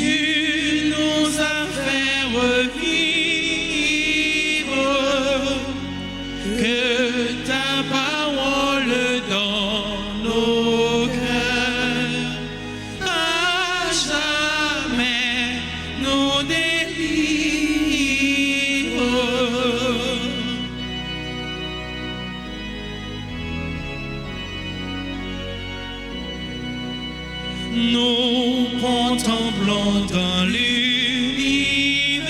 Tu nous as fait revivre, que ta parole dans nos cœurs à jamais nous délivre. Nous contemplons dans l'univers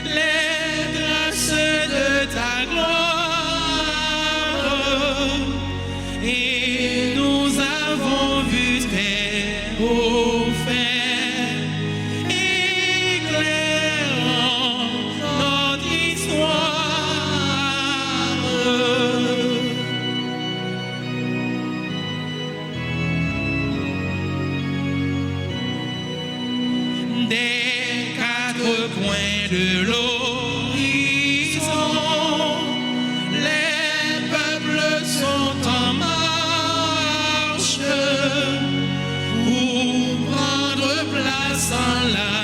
les grâces de ta gloire, et nous avons vu tes hauts faits éclairant notre histoire. Des quatre coins de l'horizon, les peuples sont en marche pour prendre place en la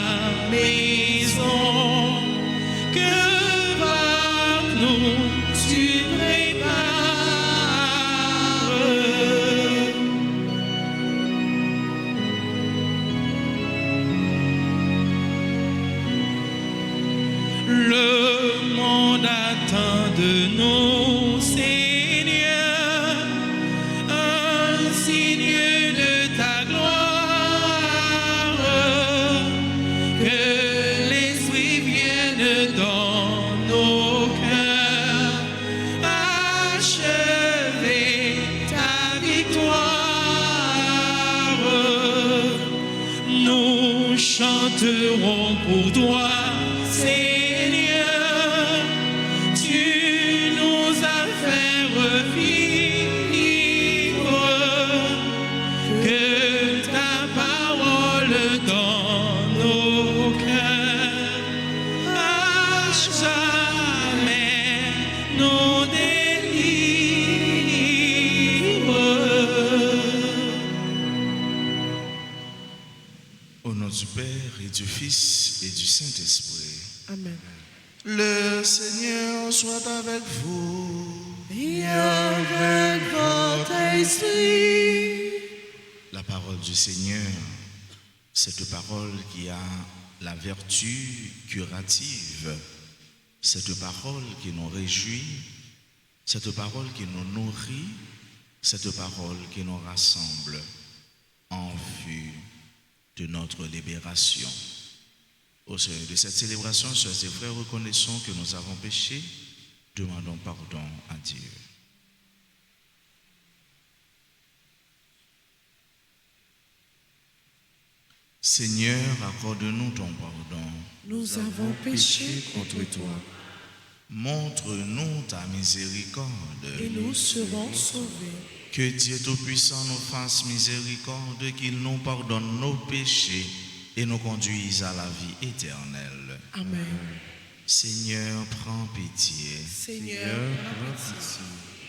maison que par nous tu prépares. Le monde attend de nous, Seigneur, un signe de ta gloire, que l'Esprit vienne dans nos cœurs, achever ta victoire. Nous chanterons pour toi, Seigneur, tu nous as fait revivre, que ta parole dans nos cœurs à jamais nous délivre. Au nom du Père et du Fils et du Saint-Esprit. Amen. Le Seigneur soit avec vous. Et avec votre esprit. La parole du Seigneur, cette parole qui a la vertu curative, cette parole qui nous réjouit, cette parole qui nous nourrit, cette parole qui nous rassemble en vue de notre libération. Au seuil de cette célébration, sœurs et frères, reconnaissons que nous avons péché, demandons pardon à Dieu. Seigneur, accorde-nous ton pardon. Nous avons péché contre toi Montre-nous ta miséricorde. et nous serons sauvés. Que Dieu Tout-Puissant nous fasse miséricorde, qu'il nous pardonne nos péchés et nous conduise à la vie éternelle. Amen. Seigneur, prends pitié. Seigneur, prends pitié.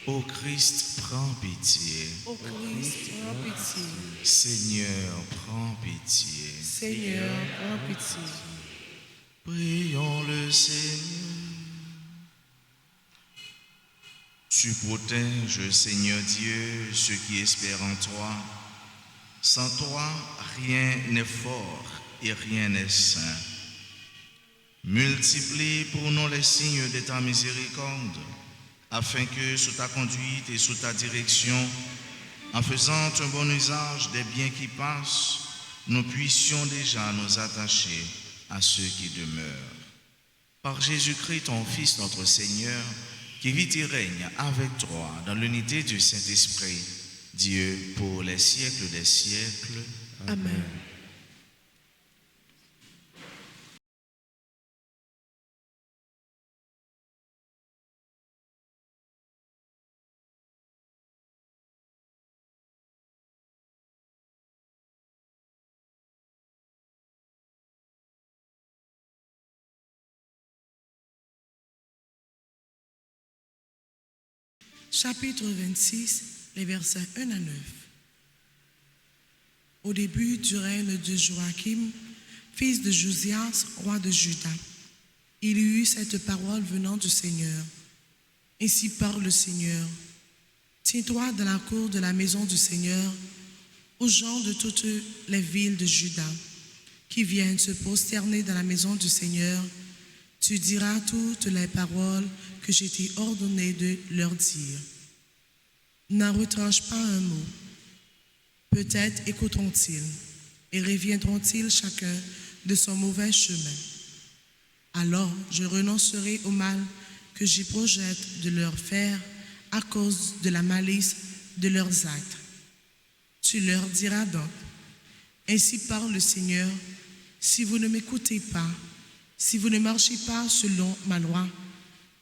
Ô Christ, prends pitié. Ô Christ, prends pitié. Seigneur, prends pitié. Seigneur, prends pitié. Prions le Seigneur. Tu protèges, Seigneur Dieu, ceux qui espèrent en toi. Sans toi, rien n'est fort et rien n'est saint. Multiplie pour nous les signes de ta miséricorde, afin que, sous ta conduite et sous ta direction, en faisant un bon usage des biens qui passent, nous puissions déjà nous attacher à ceux qui demeurent. Par Jésus-Christ, ton Fils, notre Seigneur, qui vit et règne avec toi dans l'unité du Saint-Esprit, Dieu pour les siècles des siècles. Amen. Chapitre 26, les versets 1 à 9. Au début du règne de Joachim, fils de Josias, roi de Juda, il y eut cette parole venant du Seigneur. Ainsi parle le Seigneur. Tiens-toi dans la cour de la maison du Seigneur, aux gens de toutes les villes de Juda, qui viennent se prosterner dans la maison du Seigneur. Tu diras toutes les paroles que j'ai t'ai ordonné de leur dire. N'en retranche pas un mot. Peut-être écouteront-ils et reviendront-ils chacun de son mauvais chemin. Alors je renoncerai au mal que j'y projette de leur faire à cause de la malice de leurs actes. Tu leur diras donc, ainsi parle le Seigneur, si vous ne m'écoutez pas, si vous ne marchez pas selon ma loi,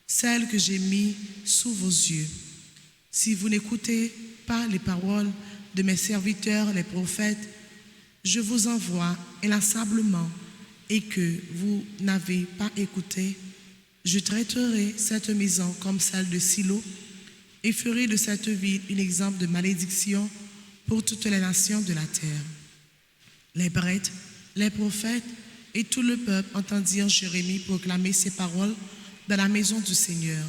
celle que j'ai mise sous vos yeux, si vous n'écoutez pas les paroles de mes serviteurs, les prophètes, je vous envoie inlassablement et que vous n'avez pas écouté, je traiterai cette maison comme celle de Silo et ferai de cette ville un exemple de malédiction pour toutes les nations de la terre. Les prêtres, les prophètes et tout le peuple entendirent Jérémie proclamer ces paroles dans la maison du Seigneur.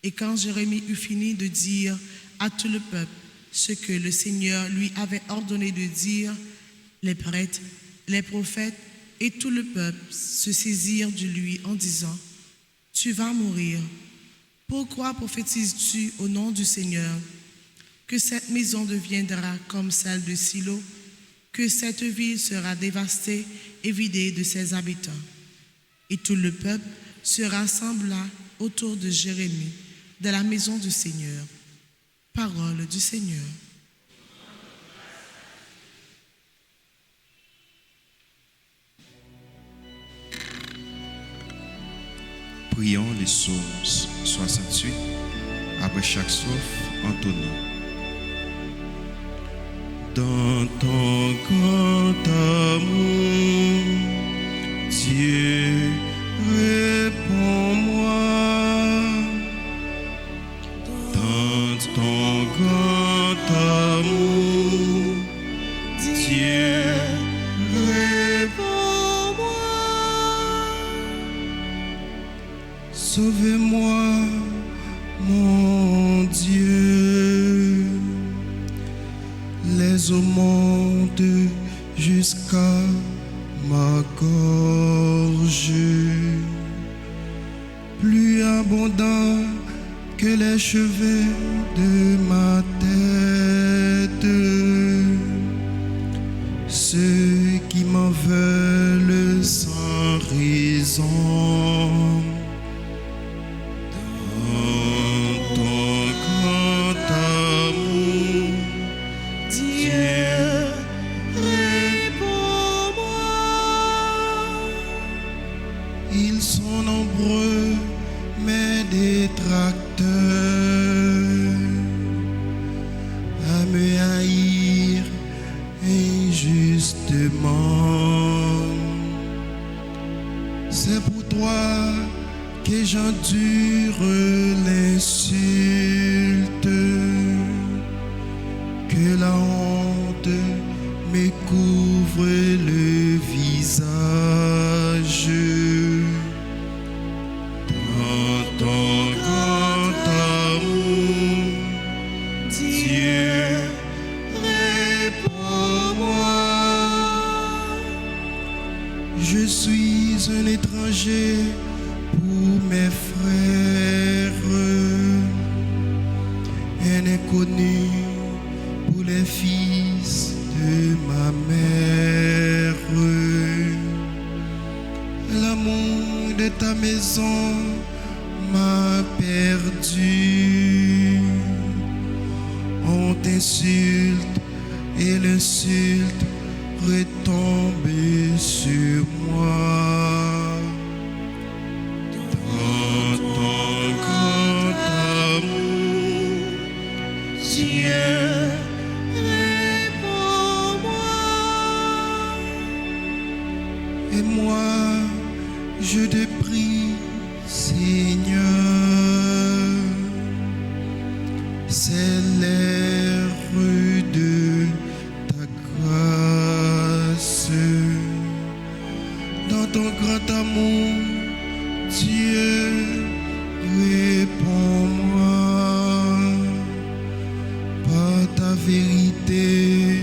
Et quand Jérémie eut fini de dire à tout le peuple ce que le Seigneur lui avait ordonné de dire, les prêtres, les prophètes et tout le peuple se saisirent de lui en disant, « Tu vas mourir. Pourquoi prophétises-tu au nom du Seigneur que cette maison deviendra comme celle de Silo, que cette ville sera dévastée et vidée de ses habitants? » Et tout le peuple se rassembla autour de Jérémie de la maison du Seigneur. Parole du Seigneur. Prions les psaumes 68, après chaque strophe, entonnons. Dans ton grand amour, Dieu, réponds-moi. Dans ton grand amour, Dieu, réponds-moi. Sauvez-moi, mon Dieu. Les eaux montent jusqu'à ma gorge, plus abondant que les cheveux de ma tête. Ceux qui m'en veulent sans raison, dans ton grand amour, Dieu, réponds-moi. Ils sont nombreux, mes détracteurs, à me haïr injustement. C'est pour toi que j'endure l'insulte, que la honte me couvre le visage. Dans ton grand amour, Dieu, réponds-moi. Je suis un étranger pour mes frères, un inconnu pour les fils de ma mère. L'amour de ta maison m'a perdu. On t'insulte et l'insulte retombe sur moi. Dans ton grand amour, Dieu, réponds-moi. Et moi, je te prie, Seigneur, c'est l'heure de ta grâce. ton grand amour, Dieu, réponds-moi. Par ta vérité,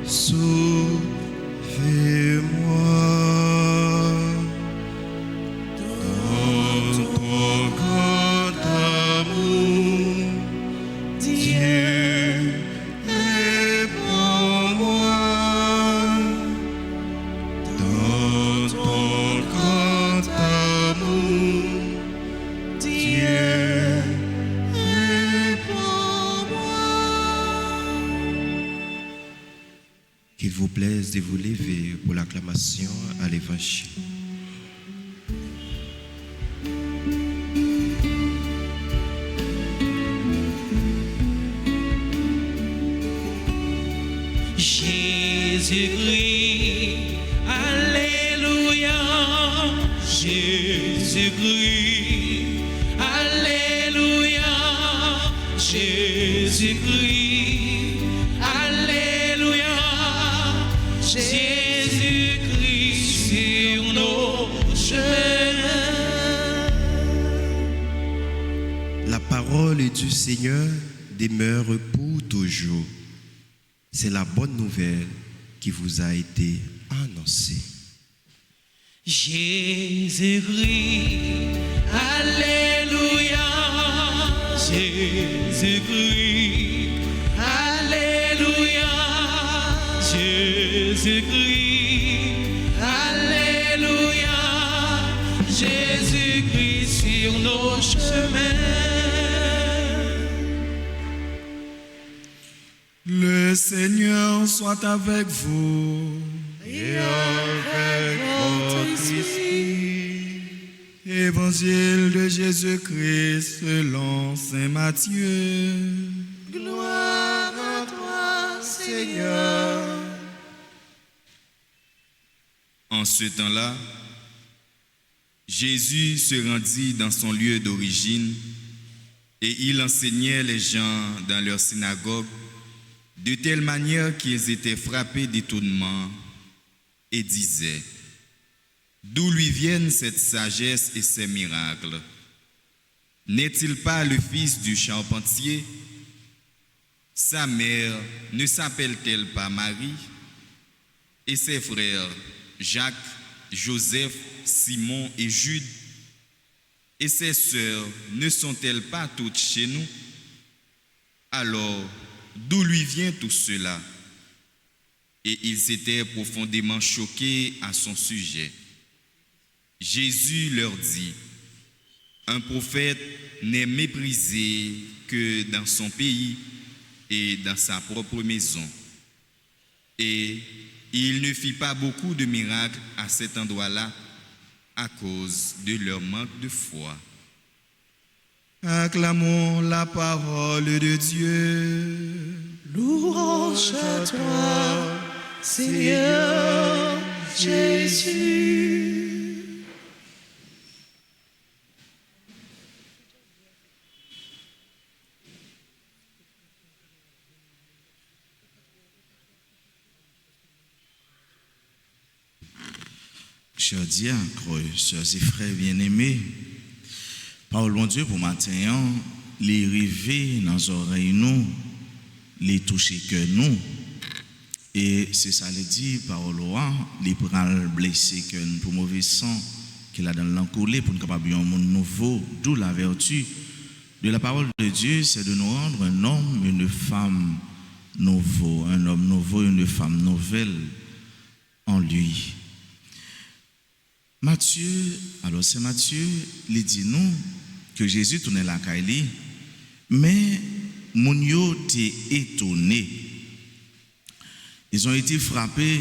sauvez-moi. Dans ton grand amour, Dieu, réponds-moi. Dans ton grand amour, Dieu, réponds-moi. Qu'il vous plaise de vous lever pour l'acclamation à l'Évangile. Jésus-Christ, Alléluia. Jésus-Christ, Alléluia. Jésus-Christ, Alléluia. Jésus-Christ sur nos chemins. La parole du Seigneur demeure pour toujours. C'est la bonne nouvelle qui vous a été annoncée. Jésus-Christ, Alléluia. Jésus-Christ, Alléluia. Jésus-Christ, Alléluia. Jésus-Christ sur nos chemins. Le Seigneur soit avec vous et avec votre esprit. Évangile de Jésus-Christ selon Saint Matthieu. Gloire à toi, Seigneur. En ce temps-là, Jésus se rendit dans son lieu d'origine et il enseignait les gens dans leur synagogue de telle manière qu'ils étaient frappés d'étonnement et disaient: d'où lui viennent cette sagesse et ces miracles? N'est-il pas le fils du charpentier? Sa mère ne s'appelle-t-elle pas Marie? Et ses frères Jacques, Joseph, Simon et Jude? Et ses sœurs ne sont-elles pas toutes chez nous? Alors, d'où lui vient tout cela? Et ils étaient profondément choqués à son sujet. Jésus leur dit: un prophète n'est méprisé que dans son pays et dans sa propre maison. Et il ne fit pas beaucoup de miracles à cet endroit-là à cause de leur manque de foi. Acclamons la parole de Dieu. Louange à toi, Seigneur Jésus. Chers diacres, chers et frères bien-aimés, parole bon Dieu pour matin, les rêver dans nos oreilles nous, les toucher que nous, et c'est ça le dit parole roi, les pral blesser que nous pour mauvais sang qu'il a dans l'encoulé pour nous capable un monde nouveau, d'où la vertu de la parole de Dieu, c'est de nous rendre un homme, une femme nouveau, un homme nouveau, une femme nouvelle en lui. Matthieu, alors c'est Matthieu, il dit nous que Jésus tournait la caille, mais moun yo t'est étonné. Ils ont été frappés,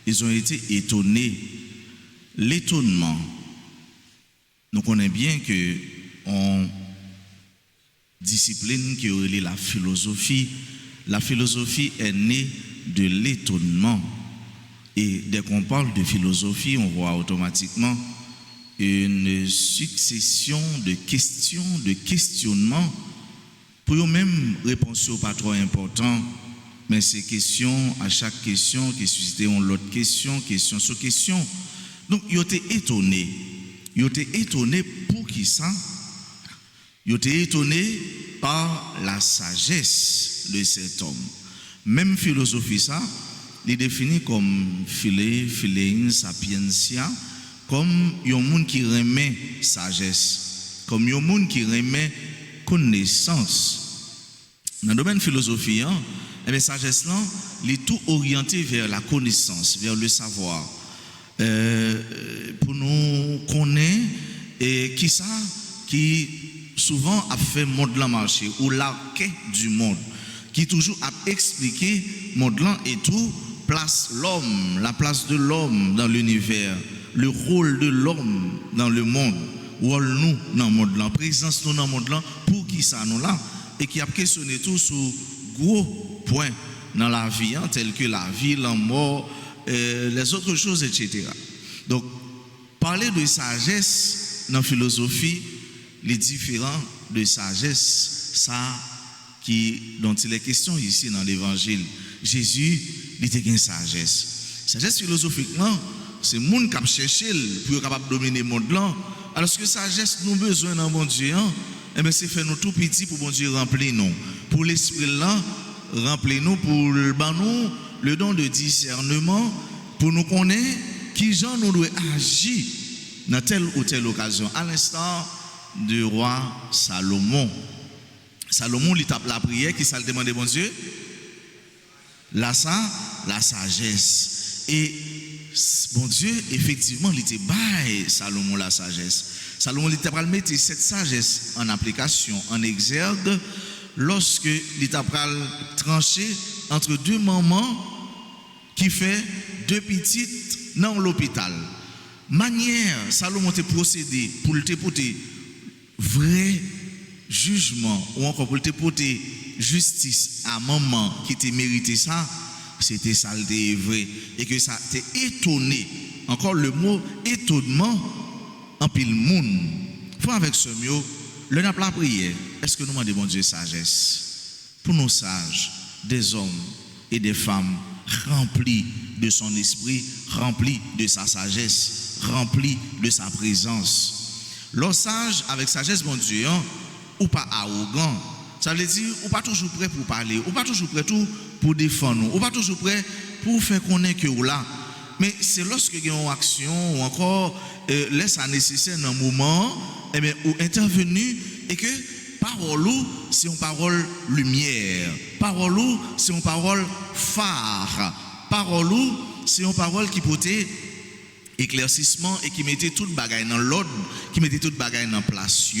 ils ont été étonnés. L'étonnement, nous connaissons bien que on discipline qui est la philosophie est née de l'étonnement. Et dès qu'on parle de philosophie, on voit automatiquement une succession de questions, de questionnements. Pour eux-mêmes, réponse n'est pas trop important, mais ces questions, à chaque question qui suscite une autre question, question sur question, Donc, ils étaient étonnés. Ils étaient étonnés pour qui ça? Ils étaient étonnés par la sagesse de cet homme. Même philosophie ça, il définit comme philein, sapientia, comme un monde qui remet sagesse, comme un monde qui remet connaissance. Dans le domaine philosophie, la sagesse là, il est tout orienté vers la connaissance, vers le savoir. Pour nous connaître et qui ça qui souvent a fait monde là marcher ou la quête du monde qui toujours a expliqué monde là et tout place l'homme, la place de l'homme dans l'univers, le rôle de l'homme dans le monde, rôle nous dans le monde là, présence nous dans le monde là, pour qui ça nous là et qui a questionné tout sur gros points dans la vie, tels que la vie, la mort, les autres choses, etc. Donc, parler de sagesse dans la philosophie, les différents de sagesse, ça dont il est question ici dans l'évangile. Jésus, il était une sagesse. Sagesse philosophiquement, c'est le monde qui a cherché pour être capable de dominer le monde là. Alors que sagesse, nous avons besoin dans mon Dieu, c'est faire nous tout petit pour bon Dieu remplir nous. Pour l'esprit là, remplir nous, pour nous le don de discernement, pour nous connaître qui gens nous doit agir dans telle ou telle occasion. À l'instant du roi Salomon. Salomon, il tape la prière, qui ça le demande bon Dieu? La sagesse. Et bon Dieu, effectivement, il était bail Salomon la sagesse. Salomon, il était prêt à mettre cette sagesse en application, en exergue, lorsque il était prêt à trancher entre deux mamans qui fait deux petites dans l'hôpital. Manière, Salomon te procédé pour te porter vrai jugement ou encore pour te porter justice à maman qui te mérité ça, c'était ça le vrai et que ça t'est étonné. Encore le mot étonnement en pile monde. Faut avec ce mot, le n'a pas prière. Est-ce que nous demandons bon Dieu sagesse pour nos sages, des hommes et des femmes remplis de son esprit, remplis de sa sagesse, remplis de sa présence. L'homme sage avec sagesse, bon Dieu, ou pas arrogant, ça veut dire ou pas toujours prêt pour parler, ou pas toujours prêt pour défendre, ou pas toujours prêt pour faire connaître que ou là. Mais c'est lorsque il y a une action ou encore laisse à nécessaire dans un moment, eh bien, ou intervenu et que parole c'est une parole lumière, parole c'est une parole phare, parole c'est une parole qui portait éclaircissement et qui mettait toute bagaille dans l'ordre, qui mettait toute bagaille dans place.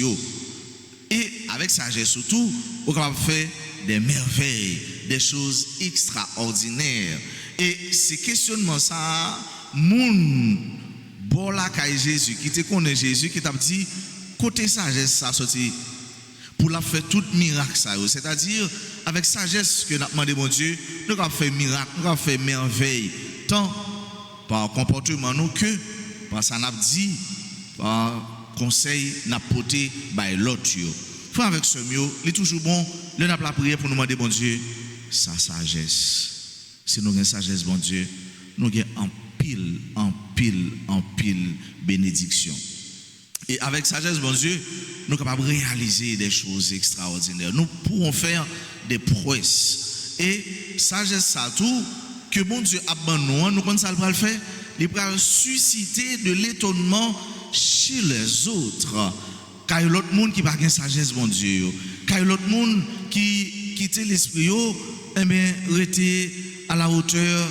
Et avec sagesse surtout, on va faire des merveilles, des choses extraordinaires. Et ces questionnements, ça, moun, bon la caille Jésus, qui te connaît Jésus, qui t'a dit, côté sagesse, ça sorti, pour la faire tout miracle, ça. C'est-à-dire, avec sagesse que nous avons demandé, mon Dieu, nous avons fait miracle, nous avons fait merveille, tant par comportement nous que par ça n'a dit, par conseil n'a porté par l'autre. Faut avec ce mieux, il est toujours bon, le n'a pas prière pour nous demander, bon Dieu, sa sagesse. Si nous avons une sagesse, bon Dieu, nous avons en pile bénédiction. Et avec sagesse, bon Dieu, nous sommes capables de réaliser des choses extraordinaires. Nous pourrons faire des prouesses. Et sagesse, ça tout, que bon Dieu a besoin, nous connaissons ça le faire, il va susciter de l'étonnement chez les autres. Car il y a l'autre monde qui n'a pas de sagesse, bon Dieu. Car il y a l'autre monde qui quitte l'esprit, eh bien, rester à la hauteur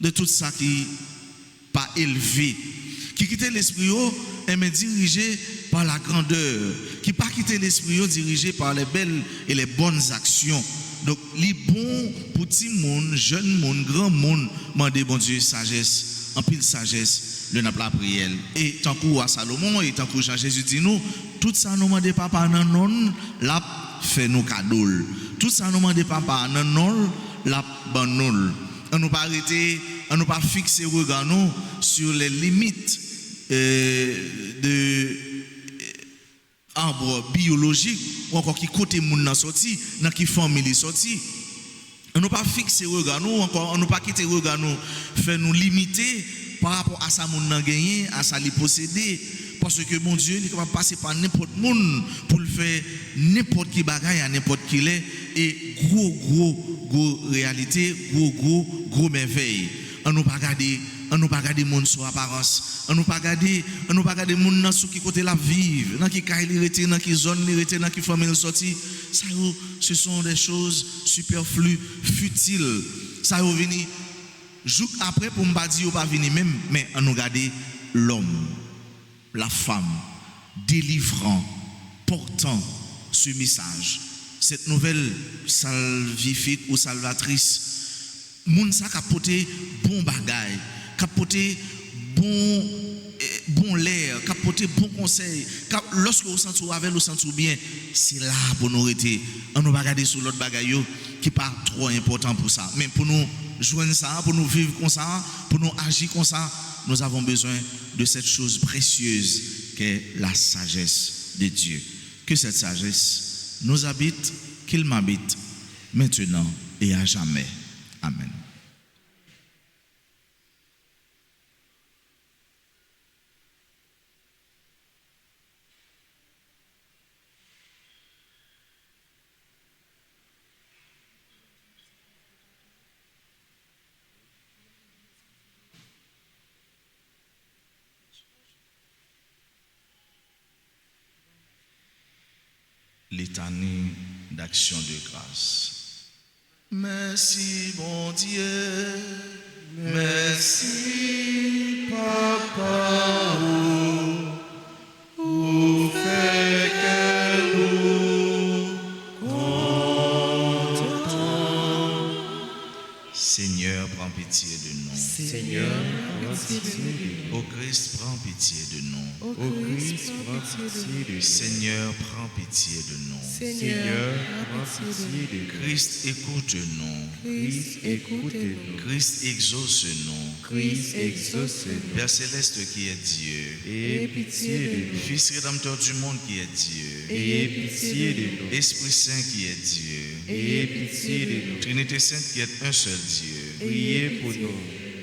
de tout ça qui n'est pas élevé. Qui quitte l'esprit, eh bien, dirigé par la grandeur. Qui pas quitter l'esprit, dirigé par les belles et les bonnes actions. Donc, les bons, petits monde, jeunes monde, grand monde, demandez bon Dieu sagesse, en pile sagesse, le n'a pas prière. Et tant qu'à Salomon, et tant que Jean-Jésus dit nous, tout ça nous demande papa non, la fait nous cadeaux. Tout ça nous demande papa non, la banol. On nous pas arrêter, on nous pas fixer regard nous sur les limites de arbre biologique ou encore qui côté moun nan sorti dans qui famille sorti on nous pas fixer regard nous encore on nous pas quitter regard nous faire nous limiter par rapport à ça, moun nan gagné, à ça li possédé. Parce que mon Dieu, il est capable de passer par n'importe monde pour le faire n'importe qui bagaille à n'importe qui l'est. Et gros réalité, gros merveille. On nous pas regarder monde sur apparence. On nous pas regarder monde dans qui côté la vivre, dans qui caille li dans qui zone li rete, dans qui famille li sorti. Ça ce sont des choses superflues, futiles. Ça yo vini jour après pour m'pa dire pas venir même, mais on nous regarder l'homme, la femme délivrant, portant ce message. Cette nouvelle salvifique ou salvatrice, moun sa capoter bon bagay, capoter bon l'air, capoter bon conseil. Lorsque vous sentez avec vous sentez bien, c'est là pour nous rester. On nous regarder sur l'autre bagay qui pas trop important pour ça. Mais pour nous joindre ça, pour nous vivre comme ça, pour nous agir comme ça, nous avons besoin de cette chose précieuse qu'est la sagesse de Dieu. Que cette sagesse nous habite, qu'il m'habite, maintenant et à jamais. Amen. Litanie d'action de grâce. Merci bon Dieu, merci Papa, vous faites que nous contents. Seigneur, prends pitié de nous. Seigneur, prends pitié de nous. Ô Christ, prends pitié de nous. Ô Christ, prends pitié de nous. Seigneur, prends pitié de nous. Seigneur, prends pitié de nous. Christ, écoute-nous. Christ, écoute-nous. Christ, exauce-nous. Christ, exauce-nous. Père céleste qui est Dieu, Aie pitié de nous. Fils rédempteur du monde qui est Dieu, Aie pitié de nous. Esprit Saint qui est Dieu, Aie pitié de nous. Trinité Sainte qui est un seul Dieu, Priez pour nous.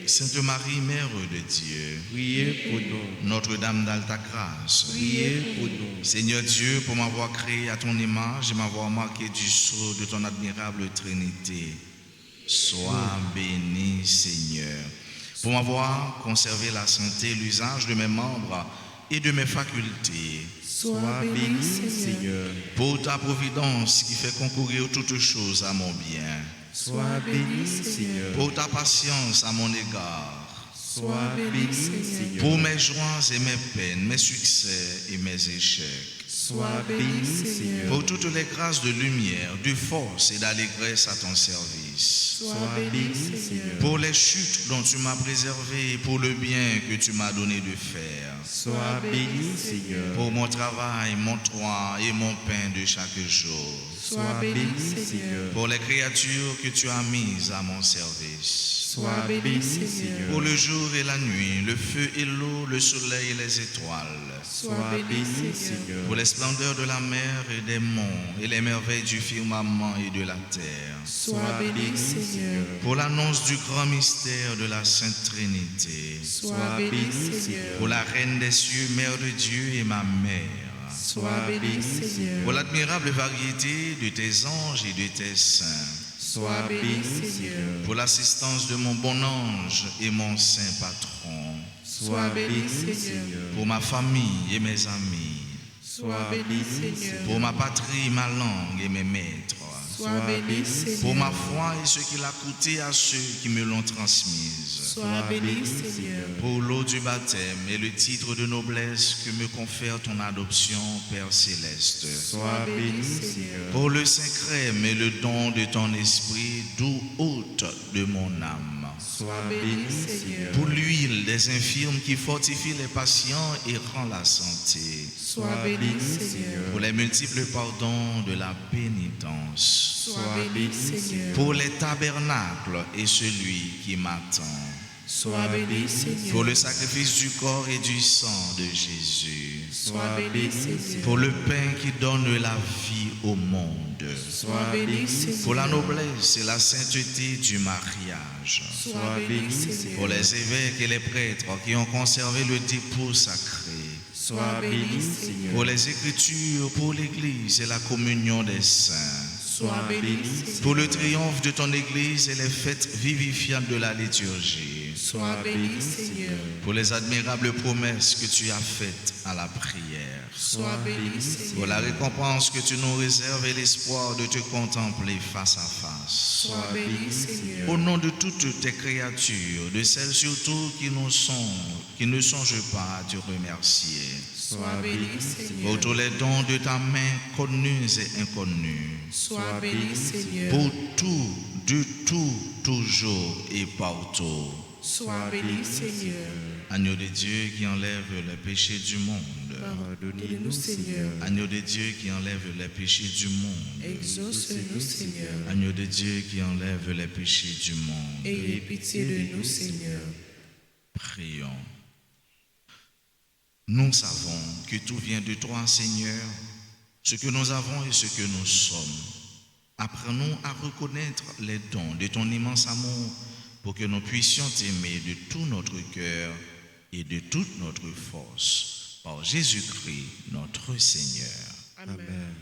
Sainte Marie, Mère de Dieu, Priez pour nous. Notre-Dame d'Alta Grâce, Priez pour nous. Seigneur Dieu, pour m'avoir créé à ton image et m'avoir marqué du sceau de ton admirable Trinité, sois béni, Seigneur. Pour m'avoir conservé la santé, l'usage de mes membres et de mes facultés, Sois béni, Seigneur. pour ta providence qui fait concourir toutes choses à mon bien, Sois béni, Seigneur. pour ta patience à mon égard, Sois béni, Seigneur. pour mes joies et mes peines, mes succès et mes échecs, Sois béni, Seigneur. pour toutes les grâces de lumière, de force et d'allégresse à ton service, Sois béni, Seigneur. pour les chutes dont tu m'as préservé et pour le bien que tu m'as donné de faire, Sois béni, Seigneur. pour mon travail, mon toit et mon pain de chaque jour, Sois béni, Seigneur. pour les créatures que tu as mises à mon service, Sois béni, Seigneur. pour le jour et la nuit, le feu et l'eau, le soleil et les étoiles, Sois béni, Seigneur. pour les splendeurs de la mer et des monts et les merveilles du firmament et de la terre, Sois béni, Seigneur. pour l'annonce du grand mystère de la Sainte Trinité, Sois béni, Seigneur. pour la Reine des cieux, Mère de Dieu et ma mère, Sois béni, Seigneur. pour l'admirable variété de tes anges et de tes saints, Sois béni, Seigneur. pour l'assistance de mon bon ange et mon saint patron, Sois béni, Seigneur. pour ma famille et mes amis, Sois béni, Seigneur. pour ma patrie, ma langue et mes maîtres, Sois béni, pour Seigneur. ma foi et ce qu'il a coûté à ceux qui me l'ont transmise, Sois béni, Seigneur. pour l'eau du baptême et le titre de noblesse que me confère ton adoption, Père céleste, Sois béni, Seigneur. pour le saint crème et le don de ton esprit, doux hôte de mon âme, Sois béni, Seigneur. pour l'huile des infirmes qui fortifie les patients et rend la santé, Sois béni, Seigneur. pour les multiples pardons de la pénitence, Sois béni, Seigneur. pour les tabernacles et celui qui m'attend, Sois béni, Seigneur. pour le sacrifice du corps et du sang de Jésus, Sois béni, Seigneur. pour le pain qui donne la vie au monde, Sois béni, Seigneur. pour la noblesse et la sainteté du mariage, Sois béni, Seigneur. pour les évêques et les prêtres qui ont conservé le dépôt sacré, Sois béni, Seigneur. pour les Écritures, pour l'Église et la communion des saints, Sois béni, Seigneur. pour le triomphe de ton Église et les fêtes vivifiantes de la liturgie, Sois béni, Seigneur. pour les admirables promesses que tu as faites à la prière, Sois béni, pour Seigneur. la récompense que tu nous réserves et l'espoir de te contempler face à face. Sois béni, Seigneur. Au nom de toutes tes créatures, de celles surtout qui ne songent pas à te remercier, Sois béni, Seigneur. pour tous les dons de ta main connus et inconnus, Sois béni, Seigneur. pour tout, de tout, toujours et partout. Sois béni, Seigneur. Agneau de Dieu qui enlève les péchés du monde. Pardonnez-nous, Seigneur. Agneau de Dieu qui enlève les péchés du monde. Exauce-nous, Seigneur. Agneau de Dieu qui enlève les péchés du monde. Ayez pitié de nous, Seigneur. Prions. Nous savons que tout vient de toi, Seigneur, ce que nous avons et ce que nous sommes. Apprends-nous à reconnaître les dons de ton immense amour pour que nous puissions t'aimer de tout notre cœur et de toute notre force. Par Jésus-Christ, notre Seigneur. Amen.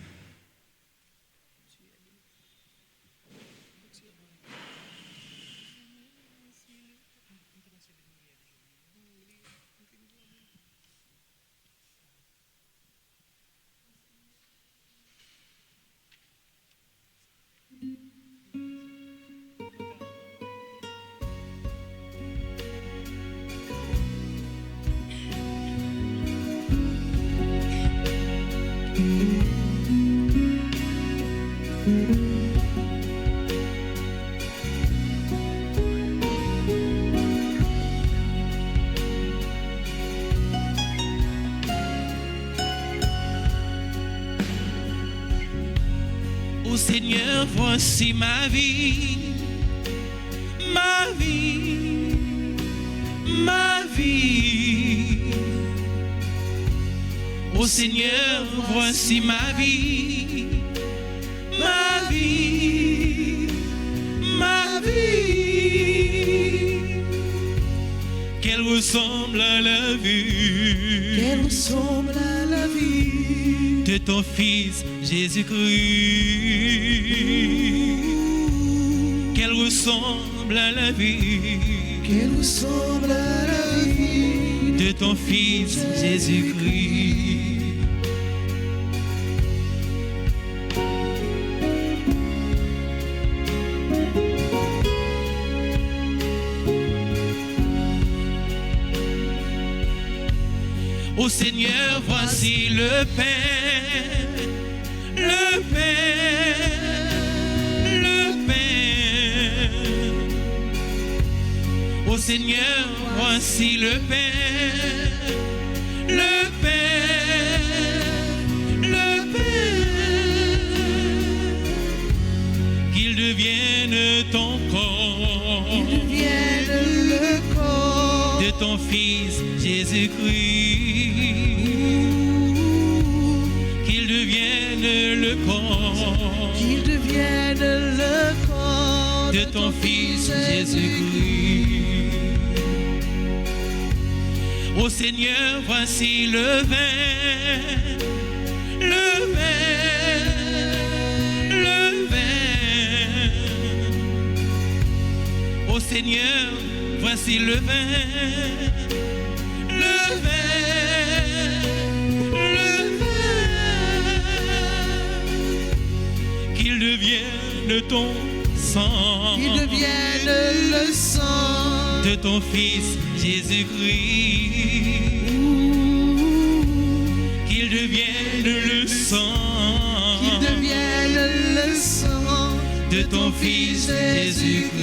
Ô Seigneur, voici ma vie, ma vie, ma vie. Ô Seigneur, voici ma vie, ma vie, ma vie. Qu'elle ressemble à la vie. Qu'elle ressemble à la vie De ton Fils Jésus-Christ, qu'elle ressemble à la vie qu'elle ressemble à la vie de ton Fils Jésus-Christ. Ô Seigneur, voici le pain, le pain, le pain. Ô Seigneur, voici le pain, le pain, le pain. Qu'il devienne ton corps, qu'il devienne le corps de ton Fils Jésus-Christ. Qu'il devienne le corps, qu'il devienne le corps de ton Fils Jésus-Christ. Ô Seigneur, voici le vin, le vin, le vin. Ô Seigneur, voici le vin, le vin, le vin. Qu'il devienne ton sang, qu'il devienne le sang de ton Fils Jésus-Christ. Qu'il devienne le sang, qu'il devienne le sang de ton Fils Jésus-Christ.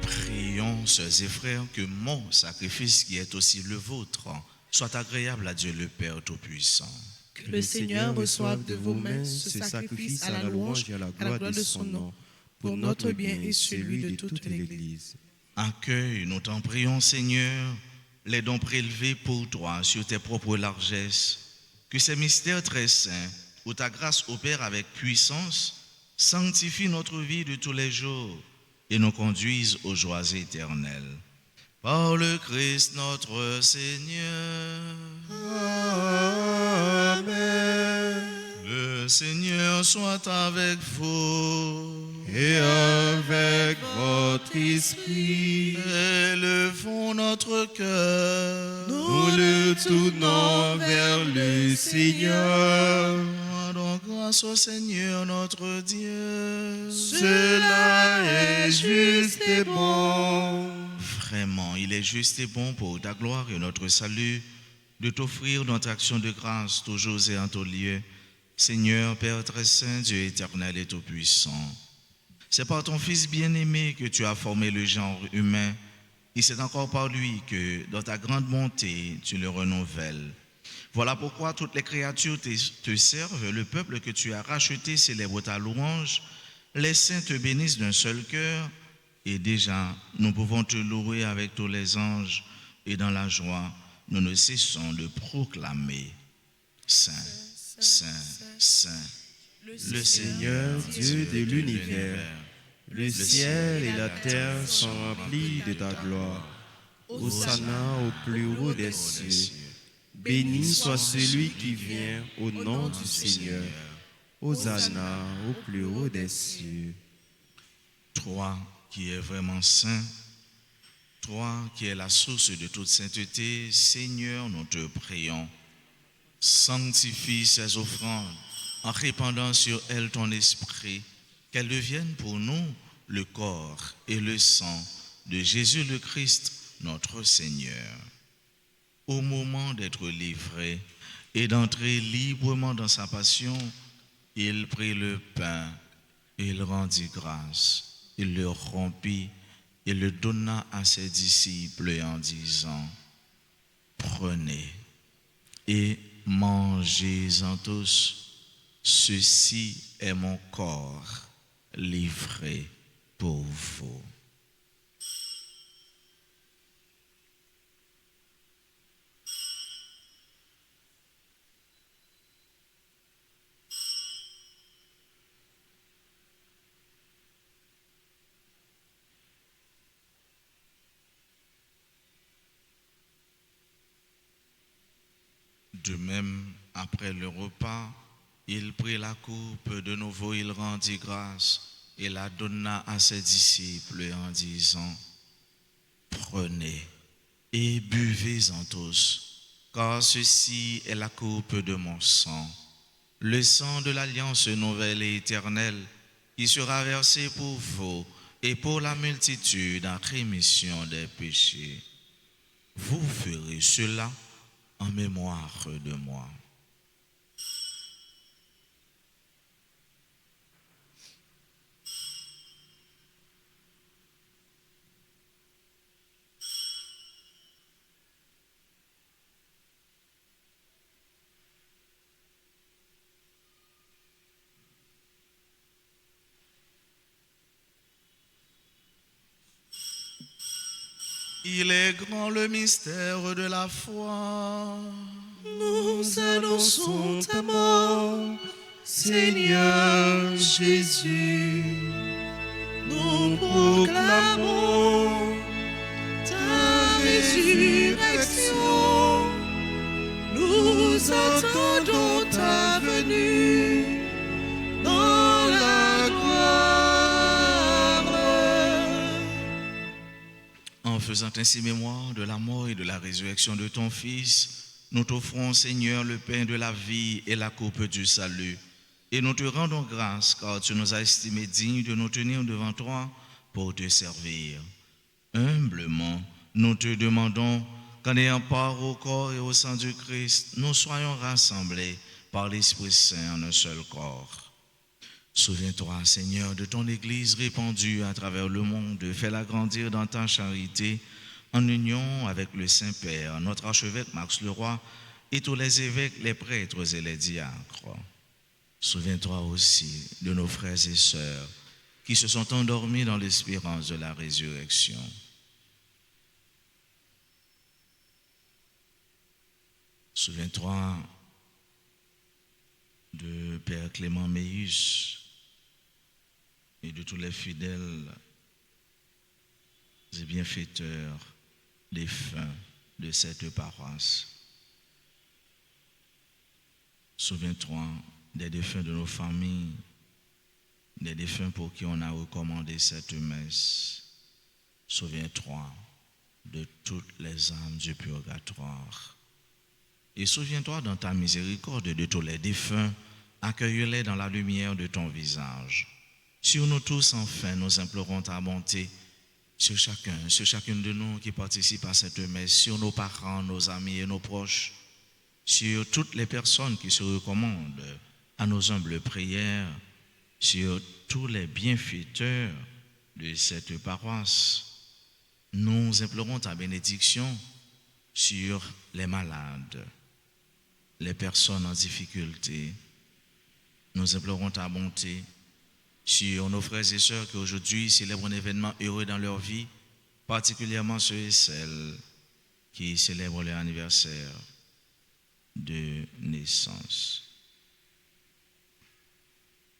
Prions, sœurs et frères, que mon sacrifice, qui est aussi le vôtre, soit agréable à Dieu le Père Tout-Puissant. Que le Seigneur reçoive de vos mains ce sacrifice à la louange et à la gloire de son nom, pour notre bien et celui de toute l'Église. Accueille, nous t'en prions, Seigneur, les dons prélevés pour toi sur tes propres largesses. Que ces mystères très saints, où ta grâce opère avec puissance, sanctifie notre vie de tous les jours et nous conduise aux joies éternelles. Par le Christ notre Seigneur. Amen. Le Seigneur soit avec vous. Et avec votre esprit, Élevons notre cœur. nous le tournons vers le Seigneur. Rendons grâce au Seigneur notre Dieu. Cela est juste et bon. Vraiment, il est juste et bon pour ta gloire et notre salut de t'offrir notre action de grâce toujours et en tout lieu. Seigneur, Père très saint, Dieu éternel et tout-puissant. C'est par ton Fils bien-aimé que tu as formé le genre humain, et c'est encore par lui que, dans ta grande bonté, tu le renouvelles. Voilà pourquoi toutes les créatures te servent, le peuple que tu as racheté célèbre ta louange, les saints te bénissent d'un seul cœur, et déjà, nous pouvons te louer avec tous les anges, et dans la joie, nous ne cessons de proclamer Saint, Saint, Saint, le Seigneur Dieu de l'univers. Le ciel et la terre sont remplis de ta gloire. Hosanna au plus haut des cieux. Béni soit celui qui vient au nom du Seigneur. Hosanna au plus haut des cieux. Toi qui es vraiment saint, toi qui es la source de toute sainteté, Seigneur, nous te prions. Sanctifie ces offrandes en répandant sur elles ton esprit, qu'elles deviennent pour nous le corps et le sang de Jésus le Christ, notre Seigneur. Au moment d'être livré et d'entrer librement dans sa passion, il prit le pain, il rendit grâce, il le rompit et le donna à ses disciples en disant, prenez et mangez-en tous. Ceci est mon corps livré pour vous. De même, après le repas, il prit la coupe, de nouveau il rendit grâce et la donna à ses disciples en disant, prenez et buvez-en tous, car ceci est la coupe de mon sang, le sang de l'alliance nouvelle et éternelle, qui sera versé pour vous et pour la multitude en rémission des péchés. Vous ferez cela en mémoire de moi. Il est grand le mystère de la foi. Nous annonçons ta mort, Seigneur Jésus. Nous proclamons ta résurrection. Nous attendons ta venue dans la gloire. En faisant ainsi mémoire de la mort et de la résurrection de ton Fils, nous t'offrons, Seigneur, le pain de la vie et la coupe du salut. Et nous te rendons grâce, car tu nous as estimés dignes de nous tenir devant toi pour te servir. Humblement, nous te demandons qu'en ayant part au corps et au sang du Christ, nous soyons rassemblés par l'Esprit Saint en un seul corps. Souviens-toi, Seigneur, de ton Église répandue à travers le monde. Fais-la grandir dans ta charité, en union avec le Saint-Père, notre archevêque Max Leroy, et tous les évêques, les prêtres et les diacres. Souviens-toi aussi de nos frères et sœurs qui se sont endormis dans l'espérance de la résurrection. Souviens-toi de Père Clément Méus et de tous les fidèles et bienfaiteurs défunts de cette paroisse. Souviens-toi des défunts de nos familles, des défunts pour qui on a recommandé cette messe. Souviens-toi de toutes les âmes du purgatoire. Et souviens-toi dans ta miséricorde de tous les défunts, accueille-les dans la lumière de ton visage. Sur nous tous, enfin, nous implorons ta bonté, sur chacune de nous qui participe à cette messe, sur nos parents, nos amis et nos proches, sur toutes les personnes qui se recommandent à nos humbles prières, sur tous les bienfaiteurs de cette paroisse. Nous implorons ta bénédiction sur les malades, les personnes en difficulté. Nous implorons ta bonté sur nos frères et sœurs qui aujourd'hui célèbrent un événement heureux dans leur vie, particulièrement ceux et celles qui célèbrent leur anniversaire de naissance.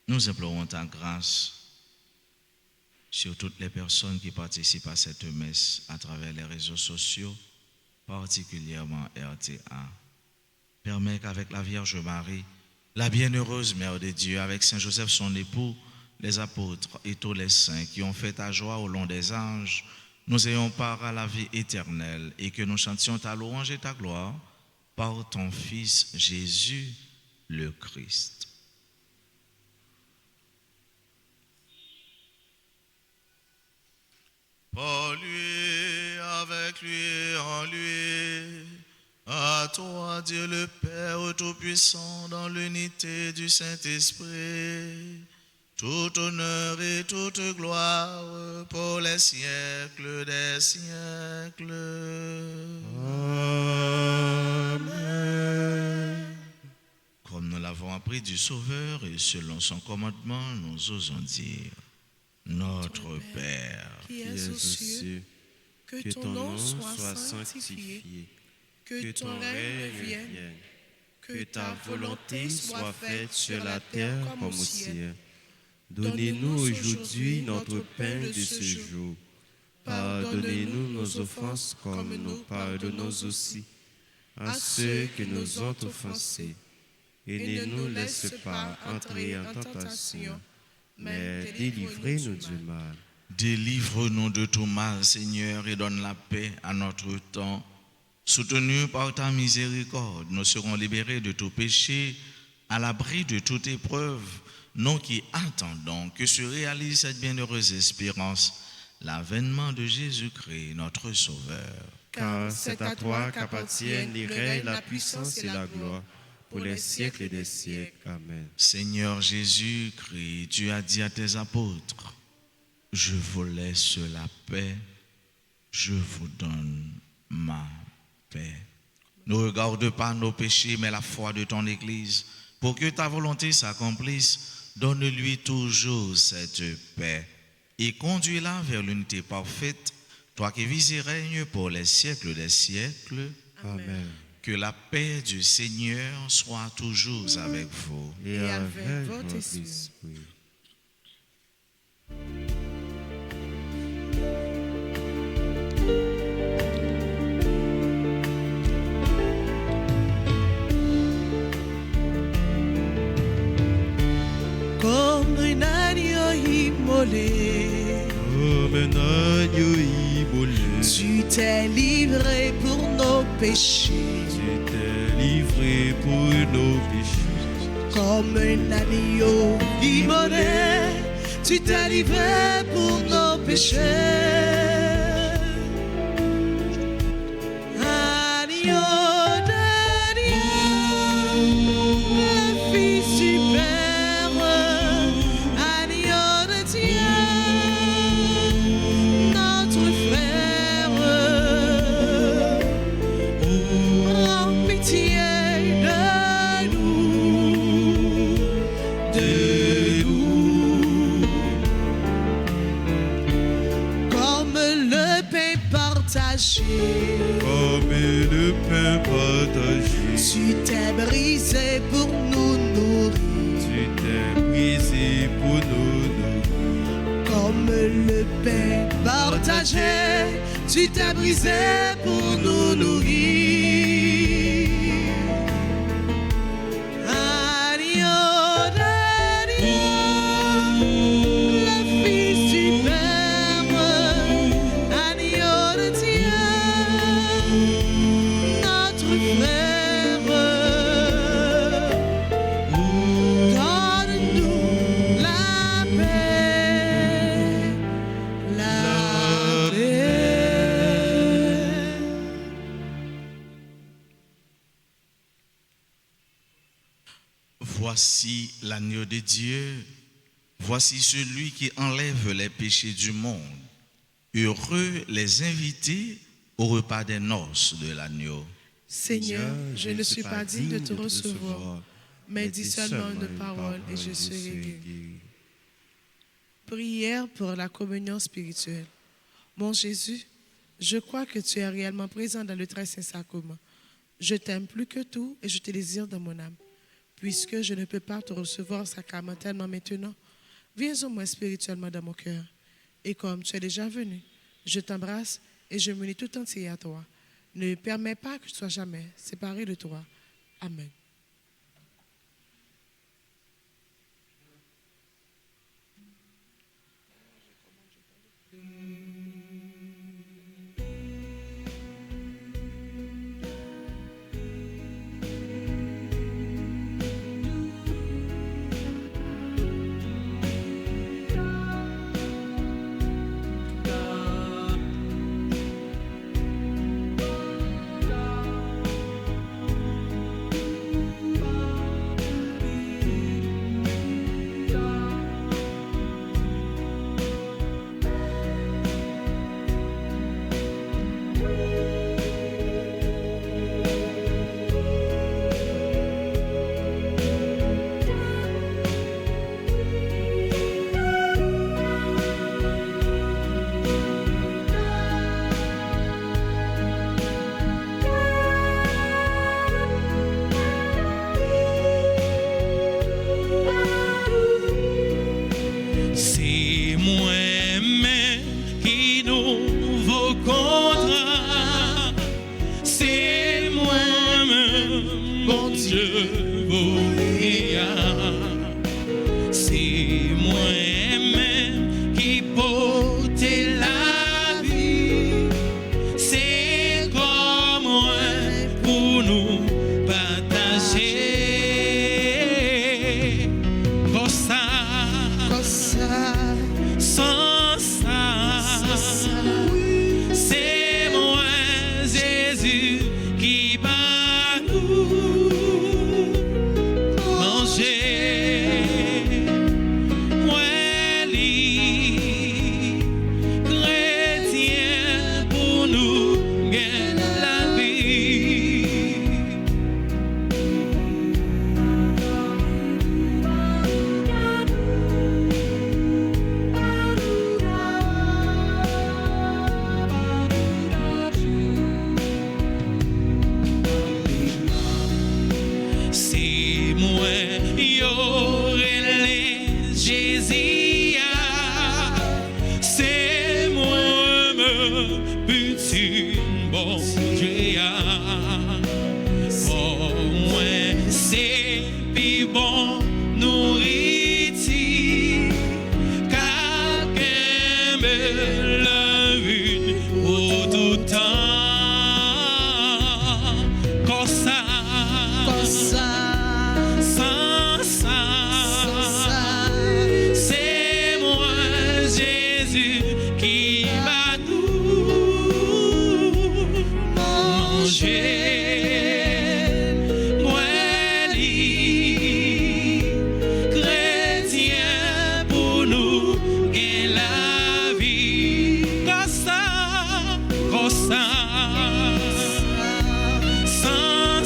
Nous implorons ta grâce sur toutes les personnes qui participent à cette messe à travers les réseaux sociaux, particulièrement RTA. Permets qu'avec la Vierge Marie, la bienheureuse Mère de Dieu, avec Saint Joseph son époux, les apôtres et tous les saints qui ont fait ta joie au long des âges, nous ayons part à la vie éternelle et que nous chantions ta louange et ta gloire par ton Fils Jésus le Christ. Par lui, avec lui, en lui, à toi, Dieu le Père Tout-Puissant, dans l'unité du Saint-Esprit, tout honneur et toute gloire pour les siècles des siècles. Amen. Comme nous l'avons appris du Sauveur et selon son commandement, nous osons dire: Notre Père, qui es aux cieux, que ton nom soit sanctifié, que ton règne vienne, que ta volonté soit faite sur la terre comme au ciel. Donnez-nous aujourd'hui notre pain de ce jour. Pardonnez-nous nos offenses comme nous pardonnons aussi à ceux qui nous ont offensés. Et ne nous laisse pas entrer en tentation, mais délivrez-nous du mal. Délivre-nous de tout mal, Seigneur, et donne la paix à notre temps. Soutenus par ta miséricorde, nous serons libérés de tout péché, à l'abri de toute épreuve, nous qui attendons que se réalise cette bienheureuse espérance, l'avènement de Jésus-Christ, notre Sauveur. Car c'est à toi qu'appartiennent les règnes, la puissance et la gloire, pour les siècles des siècles. Amen. Seigneur Jésus-Christ, tu as dit à tes apôtres: je vous laisse la paix, je vous donne ma paix. Ne regarde pas nos péchés, mais la foi de ton Église. Pour que ta volonté s'accomplisse, donne-lui toujours cette paix et conduis-la vers l'unité parfaite, toi qui vis et règnes pour les siècles des siècles. Amen. Que la paix du Seigneur soit toujours avec vous. Et avec votre esprit. Comme un agneau immolé, tu t'es livré pour nos péchés. Tu t'es livré pour nos péchés. Comme un agneau immolé, tu t'es livré pour nos péchés. Agneau de Dieu, le Fils du Père, partager. Tu t'es brisé pour nous nourrir. Tu t'es brisé pour nous nourrir. Comme le pain partagé, tu t'es brisé pour nous nourrir. Agneau d'agneau, le Fils du Père, agneau de Dieu, notre frère, donne-nous la paix, la paix. Voici l'agneau de Dieu, voici celui qui enlève les péchés du monde. Heureux les invités au repas des noces de l'agneau. Seigneur, je ne suis pas digne de te recevoir, mais dis seulement une parole et je serai guéri. Prière pour la communion spirituelle. Mon Jésus, je crois que tu es réellement présent dans le très saint sacrement. Je t'aime plus que tout et je te désire dans mon âme. Puisque je ne peux pas te recevoir sacramentellement maintenant, viens au moins spirituellement dans mon cœur. Et comme tu es déjà venu, je t'embrasse et je m'unis tout entier à toi. Ne permets pas que je sois jamais séparé de toi. Amen. C'est moi-même qui nous vaut contrat. C'est moi-même, mon Dieu, vous c'est moi-même qui porte la vie. C'est comme moi pour nous partager. Comme ça. Sans ça, c'est moi Jésus qui va nous manger. Moi, lui, chrétien pour nous gagner la vie. C'est moi, Jésus, c'est moi, petit bon Dieu. Pour moi, c'est plus bon nourriture, quelqu'un me l'a vu pour tout temps. Comme ça. Sans ça, c'est moi Jésus qui va nous manger. Moi, lui, chrétien pour nous gagner la vie. Comme ça, sans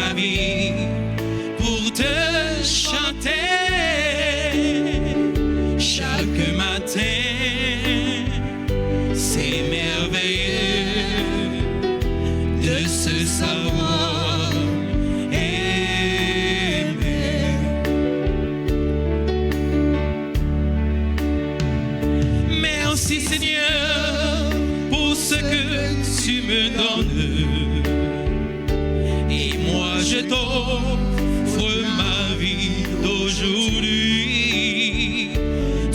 ma vie pour te chanter chaque matin. C'est merveilleux de se savoir aimer. Merci Seigneur pour ce que tu me donnes. Et moi je t'offre ma vie d'aujourd'hui.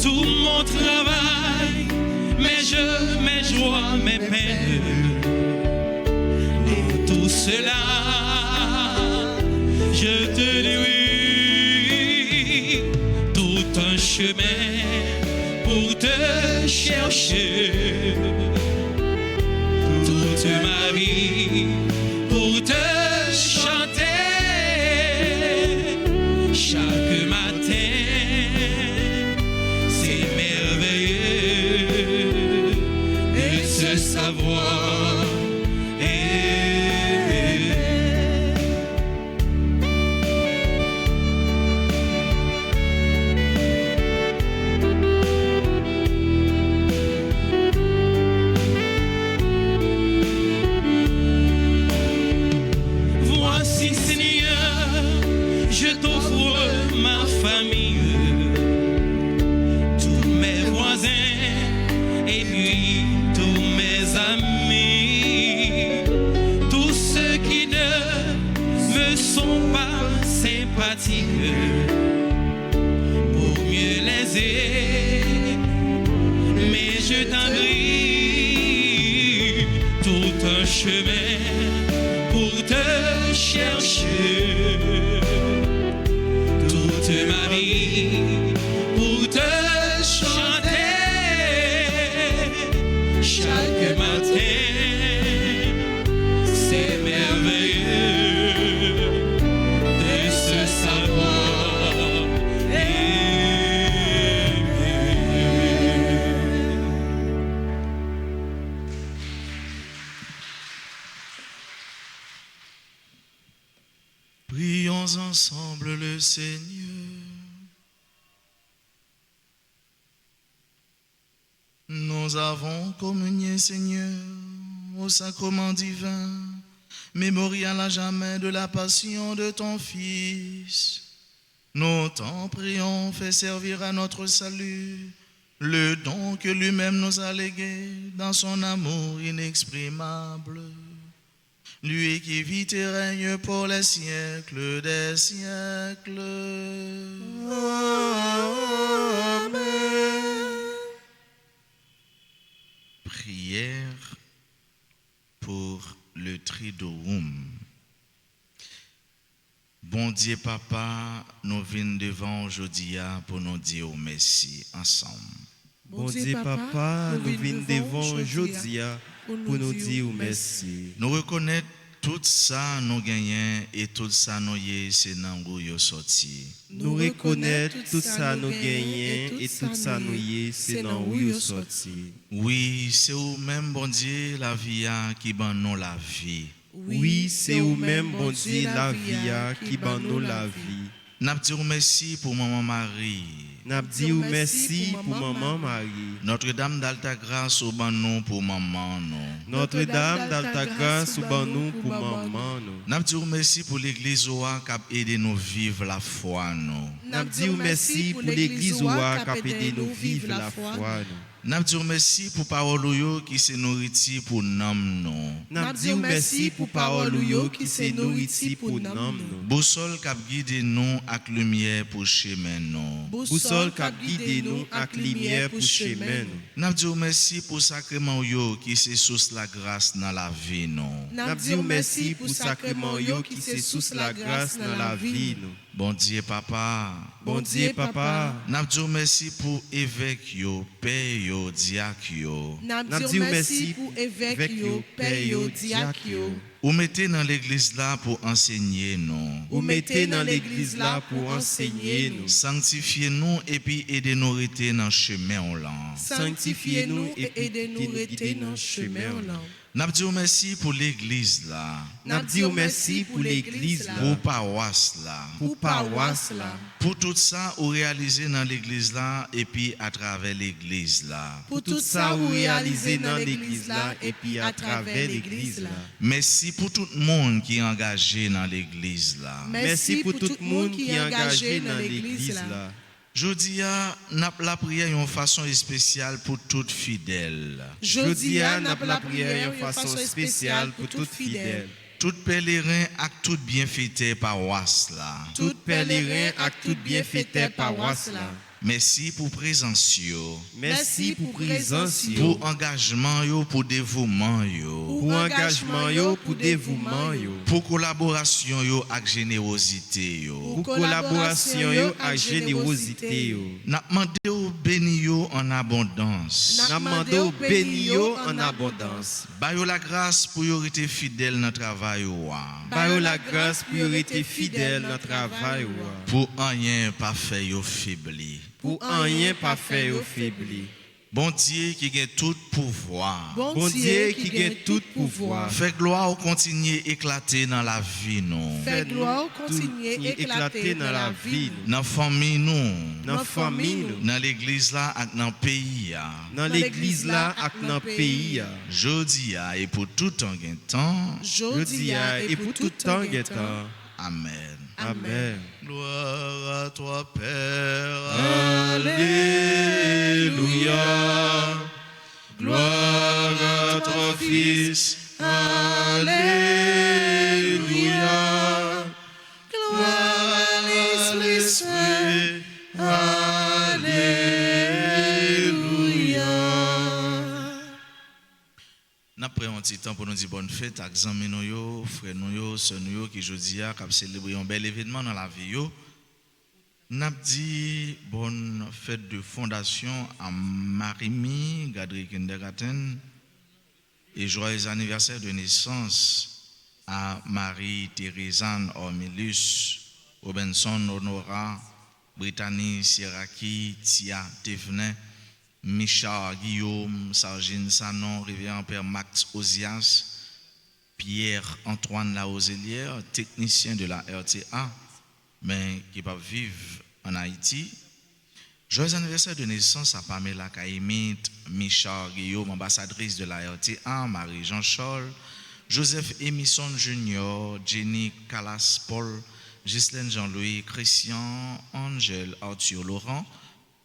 Tout mon travail, mes jeux, mes joies, mes peines. Et tout cela, je te dis oui. Tout un chemin pour te chercher. Toute ma vie pour te chanter chaque matin. C'est merveilleux de se savoir aimer. Voici Seigneur, je t'offre ma famille, tous mes voisins et puis tous mes amis, tous ceux qui ne me sont pas sympathiques, pour mieux les aider. Mais je t'en prie, tout un chemin pour te chercher. Toute ma vie pour te chanter chaque matin. C'est merveilleux de se savoir aimer. Prions ensemble le Seigneur. Nous avons communié, Seigneur, au sacrement divin, mémorial à jamais de la passion de ton Fils. Nous t'en prions, fais servir à notre salut le don que lui-même nous a légué dans son amour inexprimable. Lui qui vit et règne pour les siècles des siècles. Amen. Prière pour le Triduum. Bon Dieu Papa, nous venons devant aujourd'hui pour nous dire merci ensemble. Bon Dieu Papa, nous venons devant aujourd'hui pour nous dire merci. Nous reconnaissons tout ça nous gagnons et tout ça nous y est, c'est dans où nous sorti. Nous reconnaissons tout ça nous gagnons et tout ça nous y est, c'est dans où nous sorti. Oui, c'est vous-même, bon Dieu, la vie qui ban nous la vie. Oui, c'est vous-même, bon Dieu, la vie qui ban nous la vie. N'a dit merci pour maman Marie. N'a dit merci pour maman Marie. Notre-Dame d'Alta Grâce au ban nous pour maman nous. Notre-Dame d'Alta Grâce au ban nous pour maman nous. N'a dit merci pour l'église qui a aidé nous vivre la foi nous. N'a dit merci pour l'église qui a aidé nous vivre la foi nous. N'a dit merci pour parole qui se nourrit pour nous. N'a dit merci pour parole qui se nourrit pour nous. Boussole qui a guidé nous avec lumière pour chemin nous. Boussole qui a guidé nous avec lumière pour chemin nous. N'a dit merci pour sacrement qui se source la grâce dans la vie nous. N'a dit merci pour sacrement qui se source la grâce dans la vie nous. Bon Dieu Papa. Bon Dieu Papa. N'a dit merci pour évêque yo, père yo, diacre yo. N'a dit merci pour évêque yo, père yo, diacre yo. Ou mettez dans l'église là pour enseigner nous. Ou mettez dans l'église là pour enseigner nous. Sanctifiez-nous et puis aidez-nous à rester dans le chemin. Sanctifiez-nous et aidez-nous à rester dans le chemin. N'a dit merci pour l'église là, N'a dit merci pour l'église là, pour paroisse là, pour paroisse là, pour tout ça ou réalisé dans l'église là et puis à travers l'église là. pour tout ça ou réalisé dans l'église là et puis à travers l'église là. Merci pour tout le monde qui est engagé dans l'église là. Merci pour tout le monde qui est engagé dans l'église là. Je dis n'a la prière une façon spéciale pour tout fidèle. Jodi a n'a la prière de façon spéciale pour tout fidèle. Tout pèlerin ak tout bienfaiteur paroisse là. Tout pèlerin ak tout bienfaiteur paroisse là. Merci pour présence yo. Merci pour présence yo, Pour engagement yo, pour dévouement yo. pour engagement yo, pour dévouement yo, Pour collaboration yo ak générosité yo. pour collaboration yo ak générosité yo. N'a demandé ou béni yo en abondance. N'a demandé au béni yo en abondance. Ba yo la grâce pour yo rester fidèle dans travail yo. Par yo la grâce pour rester fidèle dans le travail yo. Pour rien pas faire yo faibli. Pour rien pas faire au faibli. Bon Dieu qui a tout pouvoir. Bon Dieu qui a tout pouvoir. Fait gloire ou continuer éclater dans la vie nous. Fait gloire continuer Tout éclater dans la vie. Dans la famille nous. Dans la famille, Dans l'église là et dans le pays. dans l'église là et dans le pays. Jodi a et pour tout en gain temps. Jodi et pour tout temps guettant. Amen. Amen. Gloire à toi Père. Alléluia. Gloire à toi Fils. Alléluia. Gloire à l'Esprit Saint. Alléluia. N'a pris un petit temps pour nous dire bonne fête à amis nous yo, frères nous yo, sœurs nous yo qui jodi a cap célébrer un bel événement dans la vie yo. N'a dit bonne fête de fondation à Marimi Gadri Kindergarten et joyeux anniversaire de naissance à Marie-Thérésane Ormilus, Robinson Honora, Brittany Sieraki, Tia Thévenin, Micha Guillaume, Sargine Sanon, Révérend Père Max Ozias, Pierre-Antoine Laozelière, technicien de la RTA, mais qui va vivre en Haïti. Joyeux anniversaire de naissance à Pamela Kaimit, Micha Guillaume, ambassadrice de la RTA, Marie-Jean Scholl, Joseph Emisson Junior, Jenny Calas Paul, Ghislaine Jean-Louis, Christian, Angèle Arthur Laurent,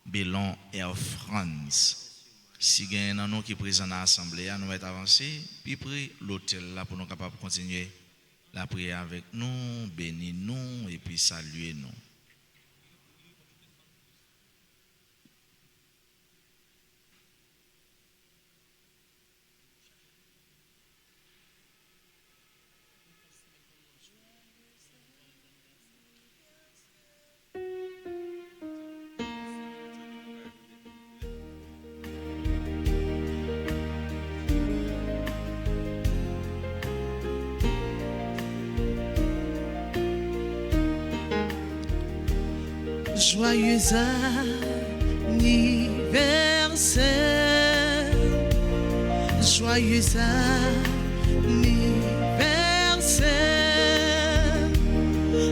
Bellon Air France. Si il y a un nom qui est présent dans l'Assemblée, nous allons avancer, puis pris l'hôtel là pour nous capables de continuer la prière avec nous, bénir nous et puis saluer nous. Joyeux anniversaire, joyeux anniversaire,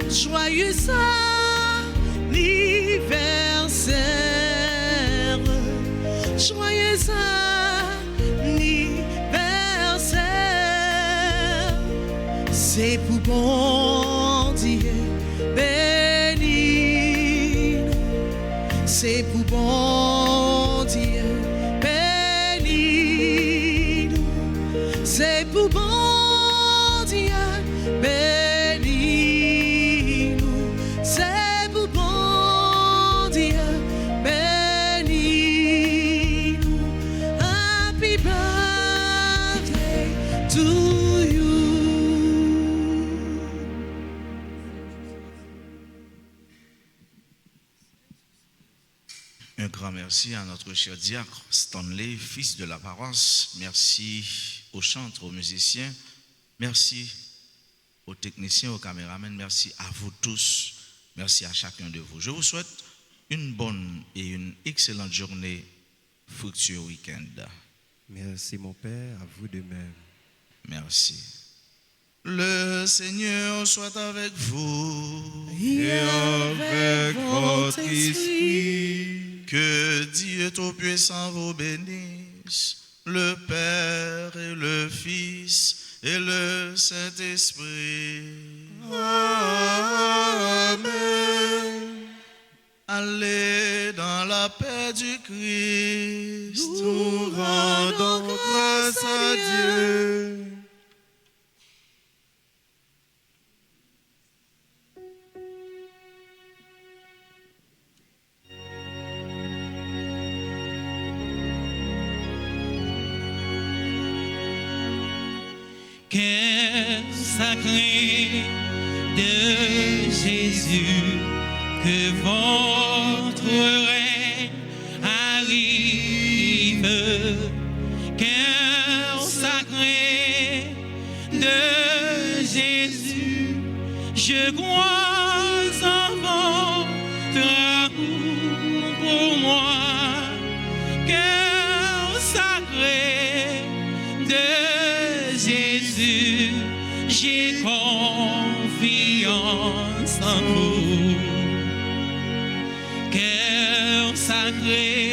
joyeux anniversaire, joyeux anniversaire, c'est pour bon Dieu. C'est pour bon Dieu, bénis-nous. C'est pour bon Dieu, bénis-nous. C'est pour bon Dieu, bénis-nous. Happy birthday to you. Un grand merci à notre cher diacre Stanley, fils de la paroisse. Merci aux chantres, aux musiciens. Merci aux techniciens, aux caméramans. Merci à vous tous. Merci à chacun de vous. Je vous souhaite une bonne et une excellente journée, fructueux week-end. Merci mon Père, à vous de même. Merci. Le Seigneur soit avec vous. Et avec votre esprit. Que Dieu Tout-Puissant vous bénisse, le Père et le Fils et le Saint-Esprit. Amen. Allez dans la paix du Christ. Nous rendons grâce à Dieu. Cœur sacré de Jésus, que votre règne arrive. Cœur sacré de Jésus, je crois en votre amour pour moi. Cœur sacré de Jésus, j'ai confiance en vous. Cœur sacré